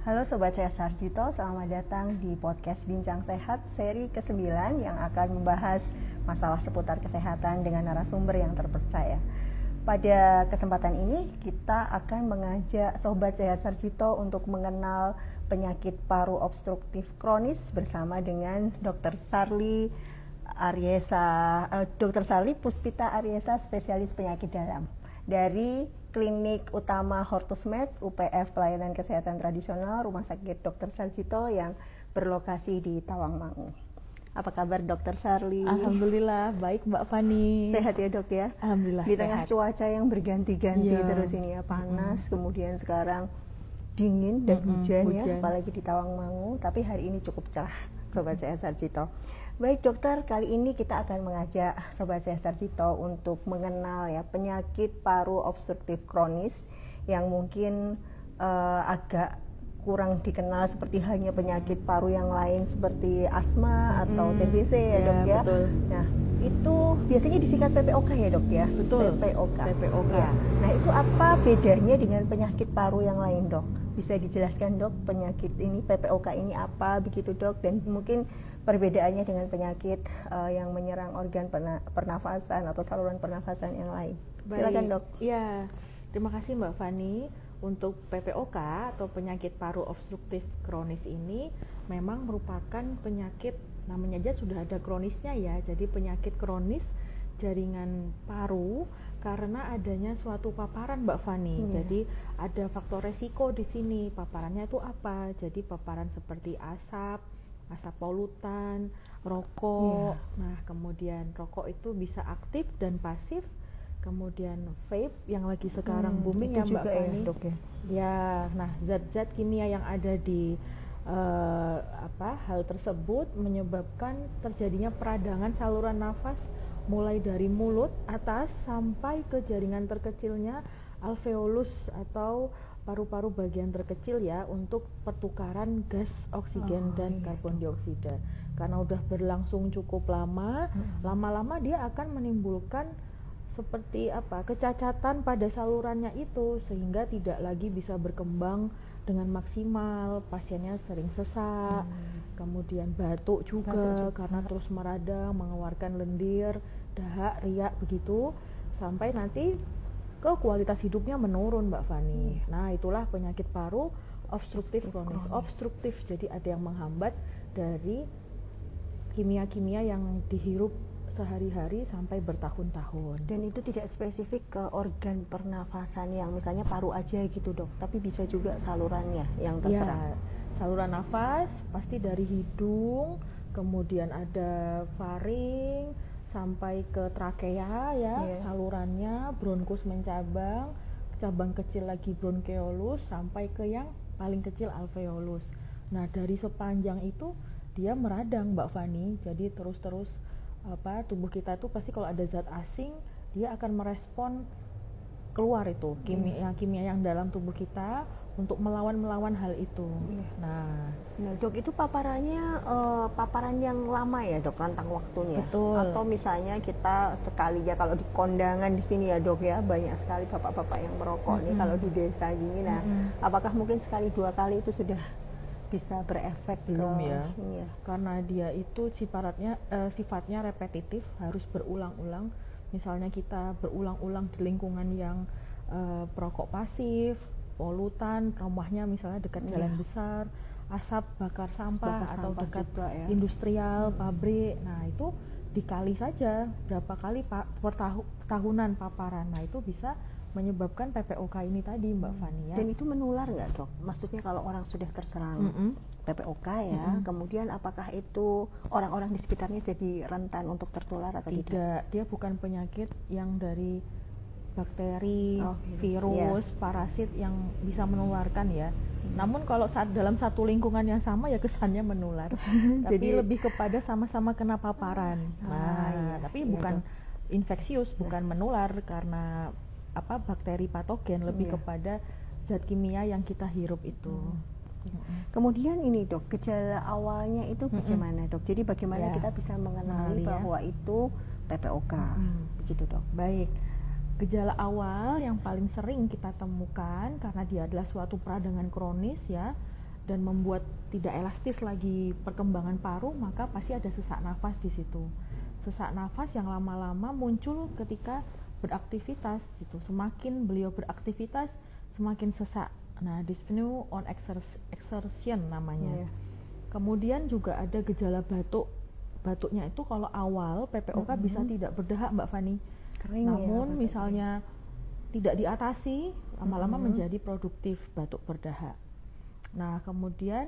Halo Sobat Sehat Sarjito, selamat datang di podcast Bincang Sehat seri ke-9 yang akan membahas masalah seputar kesehatan dengan narasumber yang terpercaya. Pada kesempatan ini kita akan mengajak Sobat Sehat Sarjito untuk mengenal penyakit paru obstruktif kronis bersama dengan Dr. Sarli Puspita Aryesa, spesialis penyakit dalam dari Klinik Utama Hortusmed UPF Pelayanan Kesehatan Tradisional Rumah Sakit Dr. Sarjito yang berlokasi di Tawangmangu. Apa kabar Dr. Sarli? Alhamdulillah baik Mbak Fani. Sehat ya Dok ya? Alhamdulillah di tengah sehat. Cuaca yang berganti-ganti terus ini ya, panas, kemudian sekarang dingin dan hujan ya, apalagi di Tawangmangu, tapi hari ini cukup cerah Sobat Sehat Sarjito. Baik dokter, kali ini kita akan mengajak Sobat Sehat Sarjito untuk mengenal ya penyakit paru obstruktif kronis yang mungkin agak kurang dikenal seperti halnya penyakit paru yang lain seperti asma atau TBC ya dok ya. Betul. Nah itu biasanya disingkat PPOK ya dok ya. Betul. PPOK. Ya. Nah itu apa bedanya dengan penyakit paru yang lain dok? Bisa dijelaskan dok penyakit ini PPOK ini apa begitu dok, dan mungkin perbedaannya dengan penyakit yang menyerang organ pernafasan atau saluran pernafasan yang lain. Silakan dok. Iya, terima kasih Mbak Fani. Untuk PPOK atau penyakit paru obstruktif kronis ini memang merupakan penyakit, namanya aja sudah ada kronisnya ya. Jadi penyakit kronis jaringan paru karena adanya suatu paparan Mbak Fani. Jadi ada faktor resiko di sini. Paparannya itu apa? Jadi paparan seperti asap polutan, rokok. Nah, kemudian rokok itu bisa aktif dan pasif. Kemudian vape yang lagi sekarang booming ya Mbak Fani. Ya, dok, ya. Ya, nah zat-zat kimia yang ada di hal tersebut menyebabkan terjadinya peradangan saluran nafas mulai dari mulut atas sampai ke jaringan terkecilnya alveolus atau paru-paru bagian terkecil ya, untuk pertukaran gas oksigen dan karbon dioksida. Karena udah berlangsung cukup lama, lama-lama dia akan menimbulkan seperti kecacatan pada salurannya itu, sehingga tidak lagi bisa berkembang dengan maksimal. Pasiennya sering sesak, kemudian batuk juga karena terus meradang, mengeluarkan lendir, dahak, riak begitu, sampai nanti ke kualitas hidupnya menurun Mbak Fani. Nah itulah penyakit paru obstruktif kronis. Obstruktif jadi ada yang menghambat dari kimia-kimia yang dihirup sehari-hari sampai bertahun-tahun. Dan itu tidak spesifik ke organ pernafasan yang misalnya paru aja gitu dok, tapi bisa juga salurannya yang terserang. Ya, saluran nafas pasti dari hidung, kemudian ada faring sampai ke trakea ya, salurannya, bronkus mencabang, cabang kecil lagi bronkeolus sampai ke yang paling kecil alveolus. Nah dari sepanjang itu dia meradang Mbak Fani, jadi terus-terus tubuh kita itu pasti kalau ada zat asing dia akan merespon keluar itu kimia yang dalam tubuh kita untuk melawan hal itu. Nah dok, itu paparannya paparan yang lama ya dok, rentang waktunya? Betul. Atau misalnya kita sekali ya, kalau di kondangan di sini ya dok ya, banyak sekali bapak-bapak yang merokok nih kalau di desa gini. Nah apakah mungkin sekali dua kali itu sudah bisa berefek? Belum ya, karena dia itu sifatnya repetitif, harus berulang-ulang. Misalnya kita berulang-ulang di lingkungan yang perokok pasif, polutan, rumahnya misalnya dekat jalan besar, asap bakar sampah atau dekat juga, ya. Industrial, pabrik. Nah itu dikali saja berapa kali per tahunan paparan. Nah itu bisa menyebabkan PPOK ini tadi Mbak Fani ya. Dan itu menular nggak dok? Maksudnya kalau orang sudah terserang PPOK ya, kemudian apakah itu orang-orang di sekitarnya jadi rentan untuk tertular atau tidak? Tidak, dia bukan penyakit yang dari bakteri, virus, parasit yang bisa menularkan ya. Namun kalau dalam satu lingkungan yang sama ya kesannya menular. Tapi lebih kepada sama-sama kena paparan. Tapi bukan infeksius, bukan menular karena bakteri patogen, lebih kepada zat kimia yang kita hirup itu. Kemudian ini dok, gejala awalnya itu bagaimana dok? Jadi bagaimana kita bisa mengenali bahwa itu PPOK, begitu dok? Baik, gejala awal yang paling sering kita temukan karena dia adalah suatu peradangan kronis ya, dan membuat tidak elastis lagi perkembangan paru, maka pasti ada sesak nafas di situ. Sesak nafas yang lama-lama muncul ketika beraktivitas gitu. Semakin beliau beraktivitas, semakin sesak. Nah, dyspnea on exertion namanya. Kemudian juga ada gejala batuk. Batuknya itu kalau awal PPOK bisa tidak berdahak, Mbak Fani. Kering. Namun misalnya tidak diatasi, lama-lama menjadi produktif batuk berdahak. Nah, kemudian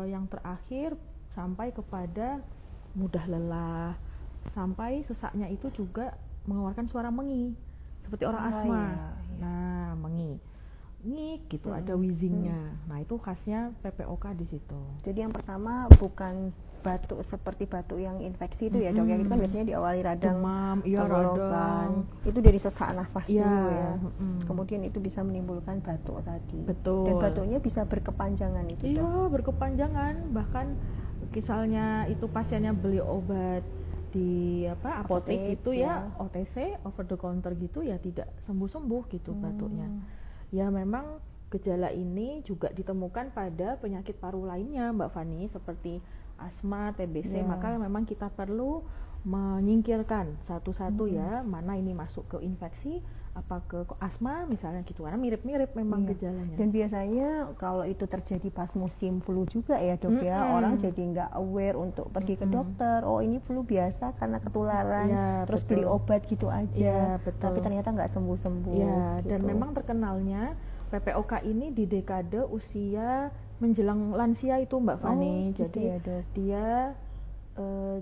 yang terakhir sampai kepada mudah lelah, sampai sesaknya itu juga mengeluarkan suara mengi seperti orang asma. Nah, mengi, ngik gitu, ada wheezingnya. Nah, itu khasnya PPOK di situ. Jadi yang pertama bukan batuk seperti batuk yang infeksi itu ya dok, yang itu kan biasanya diawali radang, demam, tenggorokan, itu dari sesak nafas dulu ya. Kemudian itu bisa menimbulkan batuk tadi. Betul. Dan batuknya bisa berkepanjangan itu dok. Iya, berkepanjangan. Bahkan misalnya itu pasiennya beli obat di apotek gitu ya, OTC, over the counter gitu ya, tidak sembuh-sembuh gitu batuknya. Ya memang gejala ini juga ditemukan pada penyakit paru lainnya Mbak Fani, seperti asma, TBC, maka memang kita perlu menyingkirkan satu-satu ya, mana ini masuk ke infeksi, apa ke asma misalnya gitu, karena mirip-mirip memang gejalanya. Dan biasanya kalau itu terjadi pas musim flu juga ya dok ya, orang jadi nggak aware untuk pergi ke dokter, oh ini flu biasa karena ketularan, terus beli obat gitu aja, tapi ternyata nggak sembuh-sembuh. Gitu. Dan memang terkenalnya PPOK ini di dekade usia menjelang lansia itu Mbak Fani, jadi ya, dia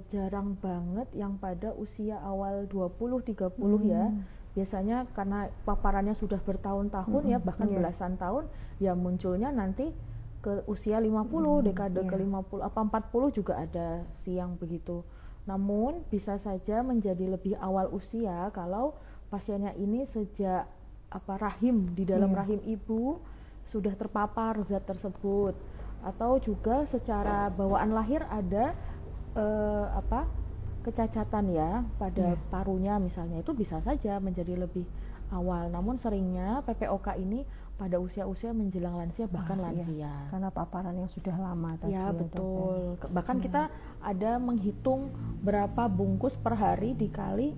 jarang banget yang pada usia awal 20-30 ya. Biasanya karena paparannya sudah bertahun-tahun ya, bahkan belasan tahun, ya munculnya nanti ke usia 50, dekade ke 50 apa 40 juga ada siang begitu. Namun bisa saja menjadi lebih awal usia kalau pasiennya ini sejak rahim, di dalam rahim ibu sudah terpapar zat tersebut, atau juga secara bawaan lahir ada kecacatan ya pada parunya misalnya, itu bisa saja menjadi lebih awal. Namun seringnya PPOK ini pada usia-usia menjelang lansia, bahkan lansia. Karena paparan yang sudah lama tadi. Ya betul. Bahkan kita ada menghitung berapa bungkus per hari dikali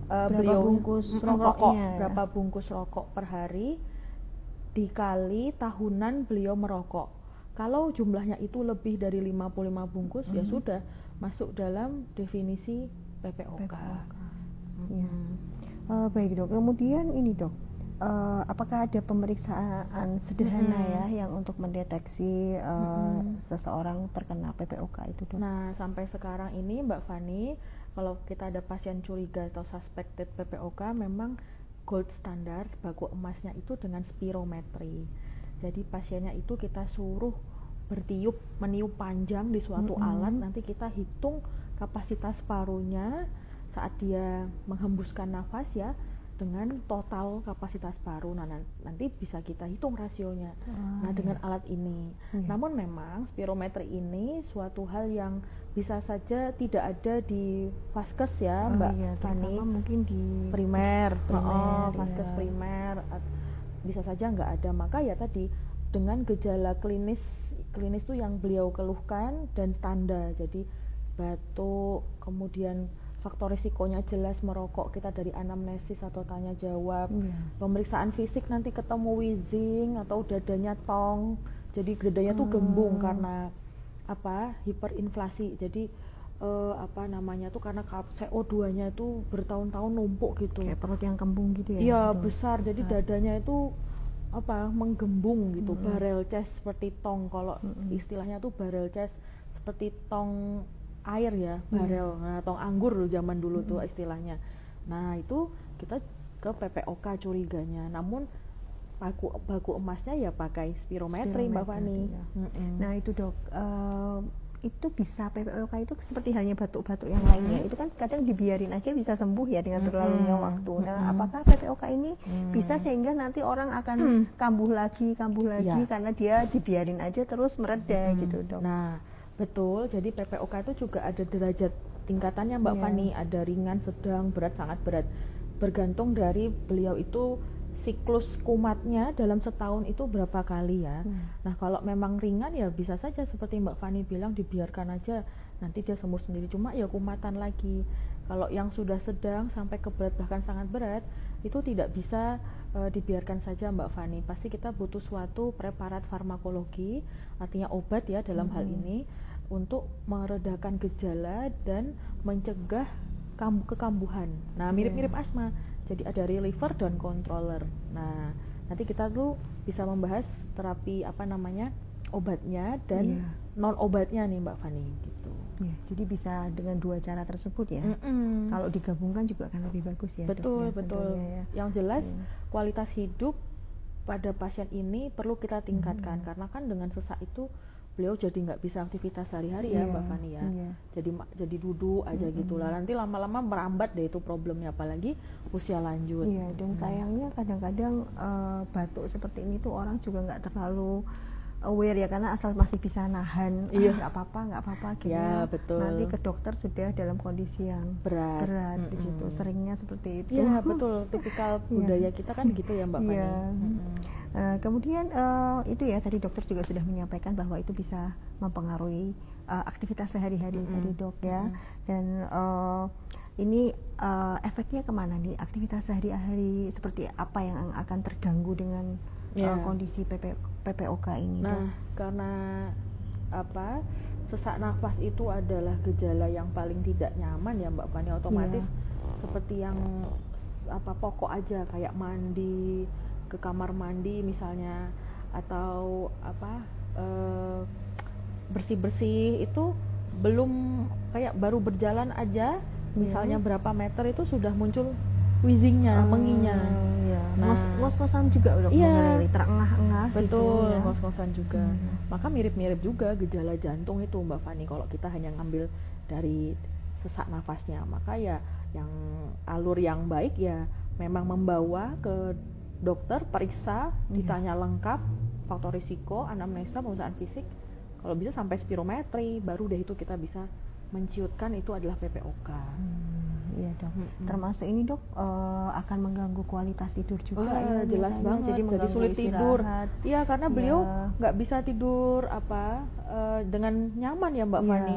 berapa bungkus rokoknya, berapa bungkus rokok per hari dikali tahunan beliau merokok. Kalau jumlahnya itu lebih dari 55 bungkus, ya sudah masuk dalam definisi PPOK. Baik dok, kemudian ini dok, apakah ada pemeriksaan sederhana ya yang untuk mendeteksi seseorang terkena PPOK itu dok? Nah, sampai sekarang ini Mbak Fani, kalau kita ada pasien curiga atau suspected PPOK, memang gold standar baku emasnya itu dengan spirometri. Jadi pasiennya itu kita suruh meniup panjang di suatu alat, nanti kita hitung kapasitas parunya saat dia menghembuskan nafas ya, dengan total kapasitas paru. Nah, nanti bisa kita hitung rasionya. Dengan alat ini. Namun memang spirometri ini suatu hal yang bisa saja tidak ada di vaskes ya, Mbak Fani. Mungkin di primer vaskes primer bisa saja nggak ada. Maka ya tadi dengan gejala klinis itu yang beliau keluhkan dan tanda, jadi batuk, kemudian faktor risikonya jelas merokok, kita dari anamnesis atau tanya jawab, pemeriksaan fisik nanti ketemu wheezing atau dadanya tong, jadi dadanya tuh gembung karena hiperinflasi, jadi tuh karena CO2-nya itu bertahun-tahun numpuk gitu, kayak perut yang kembung gitu ya? Iya besar, jadi dadanya itu menggembung gitu, barrel chest seperti tong, kalau istilahnya tuh barrel chest seperti tong air ya, barel, tong anggur dulu zaman dulu tuh istilahnya. Nah itu kita ke PPOK curiganya, namun baku emasnya ya pakai spirometri Mbak Fani. Nah itu dok, itu bisa PPOK itu seperti halnya batuk-batuk yang lainnya, itu kan kadang dibiarin aja bisa sembuh ya dengan berlalunya waktu. Nah apakah PPOK ini bisa sehingga nanti orang akan kambuh lagi karena dia dibiarin aja terus mereda gitu dok? Nah betul, jadi PPOK itu juga ada derajat tingkatannya Mbak Fani, ada ringan, sedang, berat, sangat berat, bergantung dari beliau itu siklus kumatnya dalam setahun itu berapa kali ya. Nah kalau memang ringan ya bisa saja seperti Mbak Fani bilang dibiarkan aja, nanti dia sembuh sendiri, cuma ya kumatan lagi. Kalau yang sudah sedang sampai ke berat bahkan sangat berat itu tidak bisa dibiarkan saja Mbak Fani, pasti kita butuh suatu preparat farmakologi, artinya obat ya dalam hal ini, untuk meredakan gejala dan mencegah kekambuhan. Nah mirip-mirip asma, jadi ada reliever dan controller. Nah nanti kita tuh bisa membahas terapi obatnya dan non obatnya nih Mbak Fani gitu. Ya, jadi bisa dengan dua cara tersebut ya. Kalau digabungkan juga akan lebih bagus ya. Betul, Dok, ya, betul. ya. Yang jelas kualitas hidup pada pasien ini perlu kita tingkatkan, karena kan dengan sesak itu beliau jadi nggak bisa aktivitas sehari-hari ya Mbak Fani ya. Jadi duduk aja gitu lah. Nanti lama-lama merambat deh itu problemnya, apalagi usia lanjut. Iya, dan sayangnya kadang-kadang batuk seperti ini tuh orang juga nggak terlalu aware ya, karena asal masih bisa nahan, nggak apa-apa gitu ya, betul. Nanti ke dokter sudah dalam kondisi yang berat begitu. Seringnya seperti itu. Iya betul, tipikal budaya kita kan gitu ya Mbak Fani. Kemudian itu ya tadi dokter juga sudah menyampaikan bahwa itu bisa mempengaruhi aktivitas sehari-hari tadi dok ya. Dan ini efeknya kemana nih, aktivitas sehari-hari seperti apa yang akan terganggu dengan kondisi PPOK ini? Nah, karena sesak nafas itu adalah gejala yang paling tidak nyaman ya Mbak Fani, otomatis seperti yang pokok aja, kayak mandi, ke kamar mandi misalnya, atau bersih-bersih itu belum, kayak baru berjalan aja misalnya berapa meter itu sudah muncul wheezingnya, menginya. Nah, ngos-ngosan juga udah terengah-engah. Betul, gitu, ngos-ngosan juga. Maka mirip-mirip juga gejala jantung itu Mbak Fani, kalau kita hanya ngambil dari sesak nafasnya. Maka ya yang alur yang baik ya memang membawa ke dokter, periksa, ditanya lengkap faktor risiko, anamnesa, pemeriksaan fisik, kalau bisa sampai spirometri, baru deh itu kita bisa menciutkan itu adalah PPOK. Iya dok. Termasuk ini dok akan mengganggu kualitas tidur juga ya. Jelas banget. Jadi sulit tidur. Iya, karena beliau nggak bisa tidur dengan nyaman ya Mbak Fani.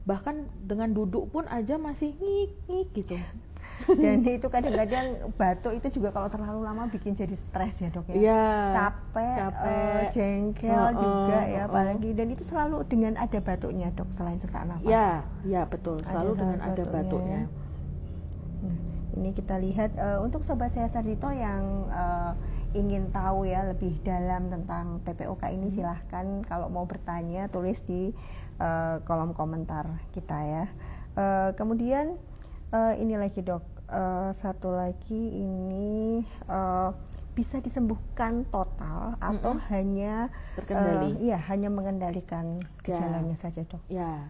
Bahkan dengan duduk pun aja masih ngik gitu. Dan itu kadang-kadang batuk itu juga kalau terlalu lama bikin jadi stres ya dok ya. Capek, jengkel juga ya apalagi, dan itu selalu dengan ada batuknya dok selain sesak nafas. Ya betul, selalu dengan ada batuknya. Nah, ini kita lihat untuk Sobat Sehat Sarjito yang ingin tahu ya lebih dalam tentang PPOK ini, silahkan kalau mau bertanya tulis di kolom komentar kita ya. Kemudian ini lagi dok, satu lagi ini bisa disembuhkan total atau hanya terkendali? Hanya mengendalikan gejalanya saja dok. Ya,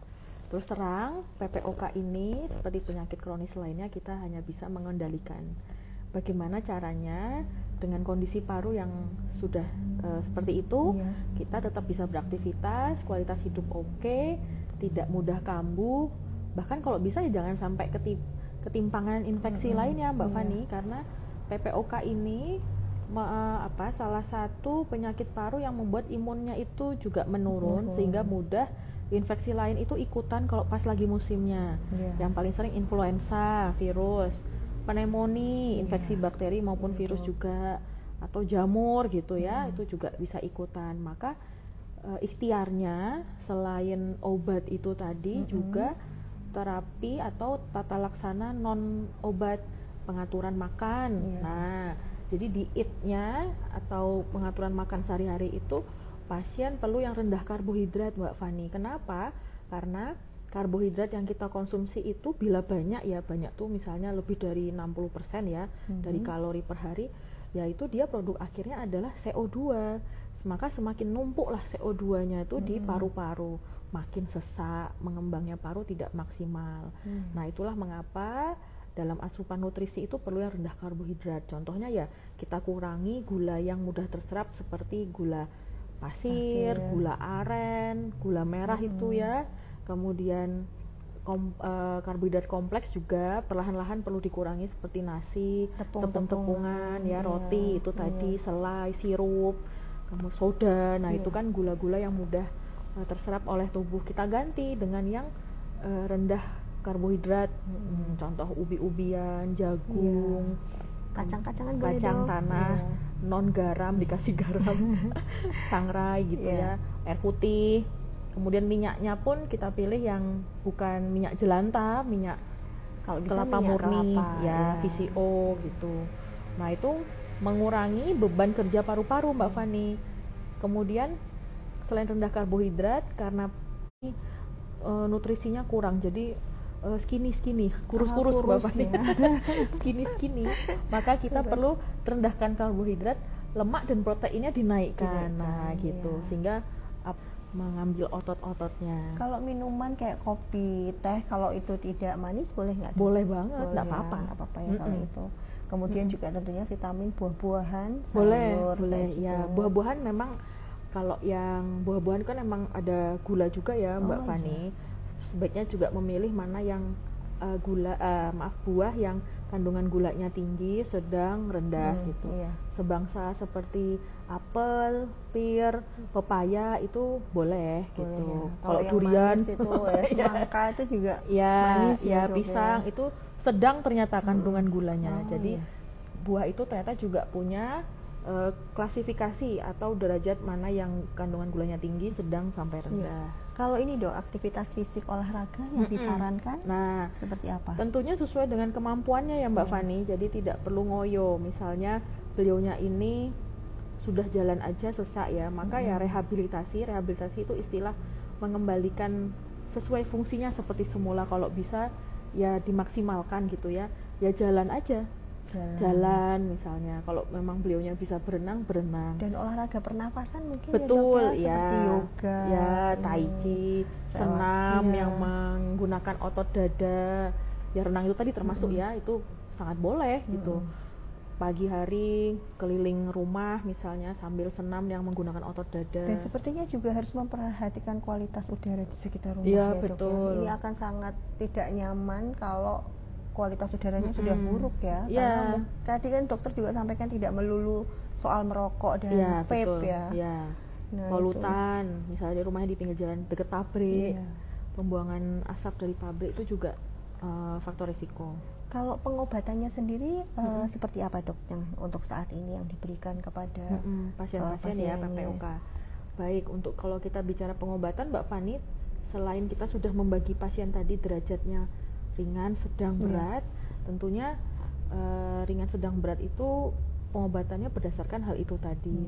terus terang PPOK ini seperti penyakit kronis lainnya kita hanya bisa mengendalikan. Bagaimana caranya? Dengan kondisi paru yang sudah seperti itu, kita tetap bisa beraktivitas, kualitas hidup oke, tidak mudah kambuh. Bahkan kalau bisa ya jangan sampai ketimpangan infeksi lainnya Mbak Fani, karena PPOK ini salah satu penyakit paru yang membuat imunnya itu juga menurun, sehingga mudah infeksi lain itu ikutan kalau pas lagi musimnya. Yang paling sering influenza, virus, pneumonia, infeksi bakteri maupun virus juga, atau jamur gitu ya, itu juga bisa ikutan. Maka ikhtiarnya selain obat itu tadi juga terapi atau tata laksana non obat, pengaturan makan. Nah, jadi dietnya atau pengaturan makan sehari-hari itu pasien perlu yang rendah karbohidrat Mbak Fani. Kenapa? Karena karbohidrat yang kita konsumsi itu bila banyak tuh misalnya lebih dari 60% ya dari kalori per hari, yaitu dia produk akhirnya adalah CO2. Maka semakin numpuklah CO2-nya itu di paru-paru, makin sesak, mengembangnya paru tidak maksimal. Nah, itulah mengapa dalam asupan nutrisi itu perlu yang rendah karbohidrat. Contohnya ya kita kurangi gula yang mudah terserap seperti gula pasir, gula aren, gula merah itu ya. Kemudian karbohidrat kompleks juga perlahan-lahan perlu dikurangi seperti nasi, tepung-tepungan, ya roti itu tadi, selai, sirup, kemudian soda. Nah itu kan gula-gula yang mudah terserap oleh tubuh. Kita ganti dengan yang rendah karbohidrat, contoh ubi-ubian, jagung, kacang-kacangan, kacang tanah, non garam dikasih garam, sangrai gitu ya, air putih. Kemudian minyaknya pun kita pilih yang bukan minyak jelantah, minyak kalau bisa kelapa minyak murni, kelapa, ya VCO gitu. Nah itu mengurangi beban kerja paru-paru Mbak Fani. Kemudian selain rendah karbohidrat, karena nutrisinya kurang, jadi skinny, kurus Mbak Fani, skinny, maka kita perlu rendahkan karbohidrat, lemak dan proteinnya dinaikkan. Nah gitu, sehingga mengambil otot-ototnya. Kalau minuman kayak kopi, teh, kalau itu tidak manis boleh nggak? Boleh banget, nggak apa-apa ya kalau itu. Kemudian juga tentunya vitamin, buah-buahan, sayur, boleh gitu. Ya buah-buahan memang, kalau yang buah-buahan kan emang ada gula juga ya Mbak Fani. Sebaiknya juga memilih mana yang buah yang kandungan gulanya tinggi, sedang, rendah gitu. Sebangsa seperti apel, pir, pepaya itu boleh gitu. Kalau durian itu semangka itu juga manis ya pisang itu sedang ternyata kandungan gulanya. Jadi buah itu ternyata juga punya klasifikasi atau derajat mana yang kandungan gulanya tinggi, sedang sampai rendah. Kalau ini Dok, aktivitas fisik olahraga yang disarankan seperti apa? Tentunya sesuai dengan kemampuannya ya Mbak Fani, jadi tidak perlu ngoyo. Misalnya beliaunya ini sudah jalan aja sesak ya, maka ya rehabilitasi itu istilah mengembalikan sesuai fungsinya seperti semula. Kalau bisa ya dimaksimalkan gitu ya jalan aja. Jalan misalnya, kalau memang beliaunya bisa berenang. Dan olahraga pernapasan mungkin betul ya, seperti yoga, tai chi, senam yang menggunakan otot dada, ya renang itu tadi termasuk ya, itu sangat boleh gitu. Pagi hari keliling rumah misalnya sambil senam yang menggunakan otot dada. Dan sepertinya juga harus memperhatikan kualitas udara di sekitar rumah ya, betul. Ini akan sangat tidak nyaman kalau kualitas udaranya sudah buruk ya. Karena tadi kan dokter juga sampaikan tidak melulu soal merokok dan vape ya. Nah, polutan, misalnya di rumahnya di pinggir jalan dekat pabrik, pembuangan asap dari pabrik itu juga faktor risiko. Kalau pengobatannya sendiri seperti apa dok yang untuk saat ini yang diberikan kepada pasien-pasien ya PPOK? Baik, untuk kalau kita bicara pengobatan Mbak Fani, selain kita sudah membagi pasien tadi derajatnya ringan, sedang, berat, tentunya ringan, sedang, berat itu pengobatannya berdasarkan hal itu tadi.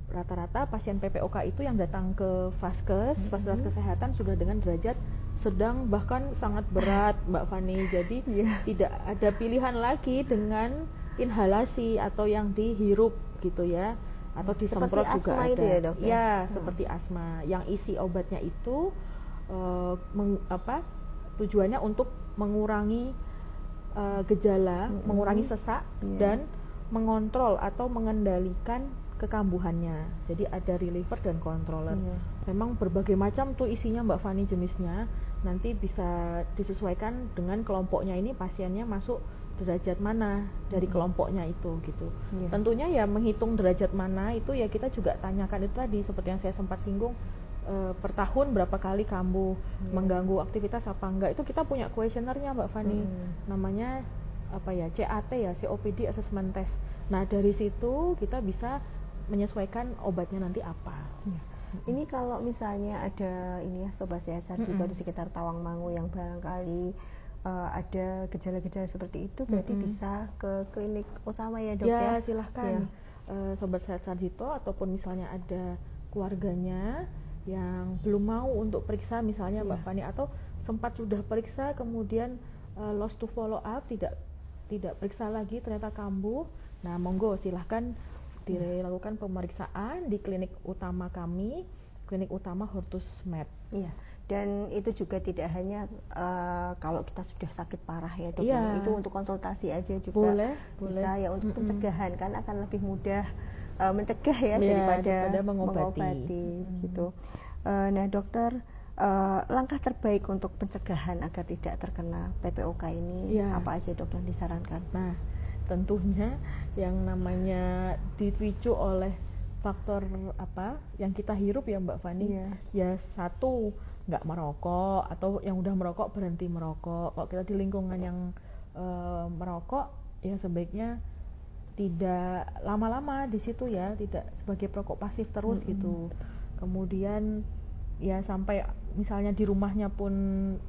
Rata-rata pasien PPOK itu yang datang ke Vaskes, fasilitas kesehatan sudah dengan derajat sedang bahkan sangat berat Mbak Fani. Jadi tidak ada pilihan lagi dengan inhalasi atau yang dihirup gitu ya, atau disemprot seperti juga asma ada. Itu ya, dok, ya? Seperti asma. Yang isi obatnya itu tujuannya untuk mengurangi gejala, mengurangi sesak dan mengontrol atau mengendalikan kekambuhannya. Jadi ada reliever dan controller. Memang berbagai macam tuh isinya Mbak Fani jenisnya. Nanti bisa disesuaikan dengan kelompoknya ini, pasiennya masuk derajat mana dari kelompoknya itu gitu. Tentunya ya menghitung derajat mana itu ya kita juga tanyakan itu tadi seperti yang saya sempat singgung. Per tahun berapa kali kambuh, mengganggu aktivitas apa enggak, itu kita punya kuesionernya Mbak Fani, namanya apa ya, CAT ya, COPD Assessment Test. Nah dari situ kita bisa menyesuaikan obatnya nanti apa. Ini kalau misalnya ada ini ya Sobat Sehat Sarjito di sekitar Tawangmangu yang barangkali ada gejala-gejala seperti itu, berarti bisa ke klinik utama ya dok ya? Silahkan Sobat Sehat Sarjito, ataupun misalnya ada keluarganya yang belum mau untuk periksa misalnya Mbak Fani, atau sempat sudah periksa kemudian lost to follow up, tidak periksa lagi ternyata kambuh. Nah monggo silahkan dilakukan pemeriksaan di klinik utama kami, klinik utama Hortus Med. Dan itu juga tidak hanya kalau kita sudah sakit parah ya dok, itu untuk konsultasi aja juga bisa ya, untuk pencegahan kan akan lebih mudah mencegah ya daripada mengobati gitu. Nah dokter, langkah terbaik untuk pencegahan agar tidak terkena PPOK ini apa aja dok yang disarankan? Nah, tentunya yang namanya dipicu oleh faktor apa yang kita hirup ya Mbak Fani, ya satu nggak merokok, atau yang udah merokok berhenti merokok. Kalau kita di lingkungan yang merokok, ya sebaiknya tidak lama-lama di situ ya, tidak sebagai perokok pasif terus gitu. Kemudian ya sampai misalnya di rumahnya pun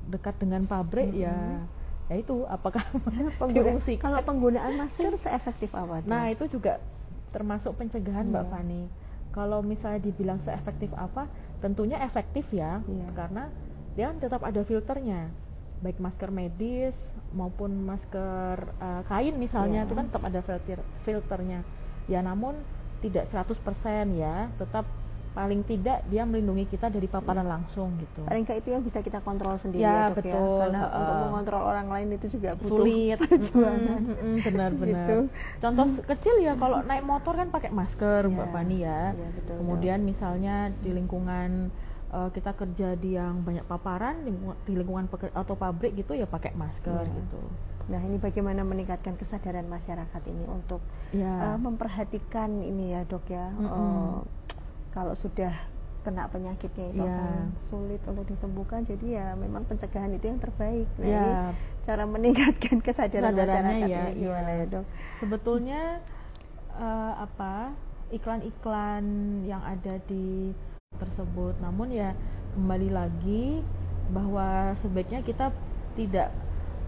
dekat dengan pabrik ya itu apakah diungsikan. Kalau penggunaan masker seefektif apa? Nah itu juga termasuk pencegahan Mbak Fani. Kalau misalnya dibilang seefektif apa, tentunya efektif ya, karena dia tetap ada filternya, baik masker medis maupun masker kain misalnya, itu kan tetap ada filternya ya, namun tidak 100% ya, tetap paling tidak dia melindungi kita dari paparan langsung gitu. Paling nggak itu yang bisa kita kontrol sendiri ya, dok, betul. Karena untuk mengontrol orang lain itu juga butuh sulit perjuangan. Benar-benar. Gitu. Contoh kecil ya, kalau naik motor kan pakai masker Mbak Fani ya. Betul, kemudian misalnya di lingkungan kita kerja di yang banyak paparan, di lingkungan atau pabrik gitu ya pakai masker gitu. Nah ini bagaimana meningkatkan kesadaran masyarakat ini untuk memperhatikan ini ya dok ya. Kalau sudah kena penyakitnya itu akan sulit untuk disembuhkan, jadi ya memang pencegahan itu yang terbaik. Nah ini cara meningkatkan kesadaran masyarakat ini gimana ya dok? Sebetulnya iklan-iklan yang ada di tersebut, namun ya kembali lagi bahwa sebaiknya kita tidak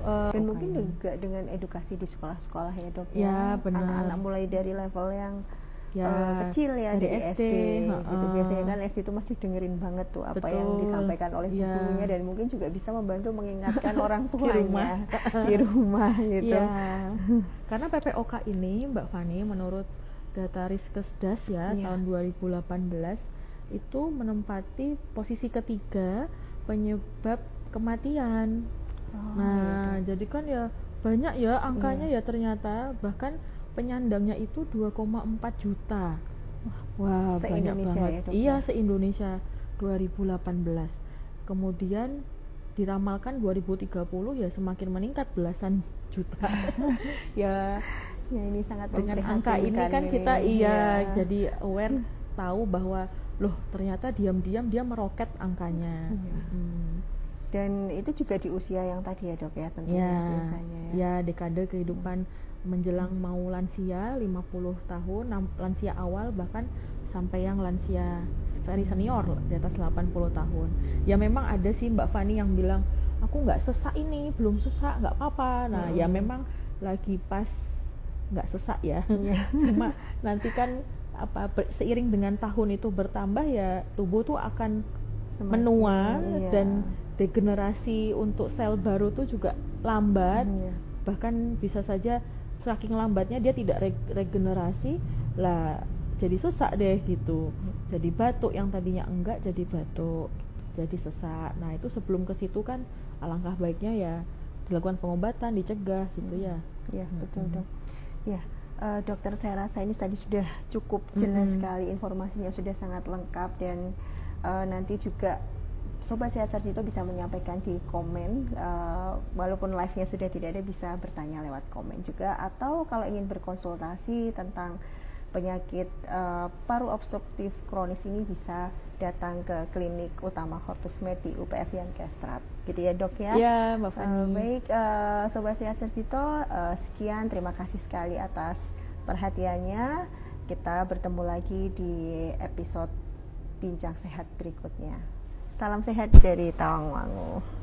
dan mungkin juga dengan edukasi di sekolah-sekolah ya dok ya, anak-anak mulai dari level yang kecil ya, dari SD gitu. Biasanya kan SD itu masih dengerin banget tuh apa yang disampaikan oleh gurunya, dan mungkin juga bisa membantu mengingatkan orang tuanya di rumah gitu. Karena PPOK ini Mbak Fani, menurut data Riskesdas ya tahun 2018 itu menempati posisi ketiga penyebab kematian. Jadi kan ya banyak ya angkanya ya ternyata, bahkan penyandangnya itu 2,4 juta. Wah, banyak banget. Iya, se-Indonesia 2018. Kemudian diramalkan 2030 ya semakin meningkat belasan juta. ya ini sangat dengan angka ini kan kita jadi aware, tahu bahwa loh ternyata diam-diam dia meroket angkanya. Dan itu juga di usia yang tadi ya dok ya, tentunya biasanya ya dekade kehidupan menjelang mau lansia 50 tahun, lansia awal, bahkan sampai yang lansia very senior di atas 80 tahun. Ya memang ada sih Mbak Fani yang bilang aku nggak sesak ini, belum sesak, nggak apa-apa. Nah ya memang lagi pas nggak sesak ya. Cuma nanti kan seiring dengan tahun itu bertambah ya, tubuh tuh akan menua dan degenerasi untuk sel baru tuh juga lambat. Bahkan bisa saja saking lambatnya dia tidak regenerasi lah, jadi sesak deh gitu. Jadi batuk yang tadinya enggak jadi batuk, jadi sesak. Nah itu sebelum ke situ kan alangkah baiknya ya dilakukan pengobatan, dicegah gitu ya. Ya betul dok. Ya dokter, saya rasa ini tadi sudah cukup jelas sekali, informasinya sudah sangat lengkap, dan nanti juga Sobat Sehat Sarjito bisa menyampaikan di komen, walaupun live-nya sudah tidak ada, bisa bertanya lewat komen juga, atau kalau ingin berkonsultasi tentang penyakit paru obstruktif kronis ini bisa datang ke klinik utama Hortus Med di UPF Yankestrat, gitu ya dok ya? Iya Mbak Fani. Baik Sobat Sehat Sarjito, sekian, terima kasih sekali atas perhatiannya. Kita bertemu lagi di episode Bincang Sehat berikutnya. Salam sehat dari Tawangmangu.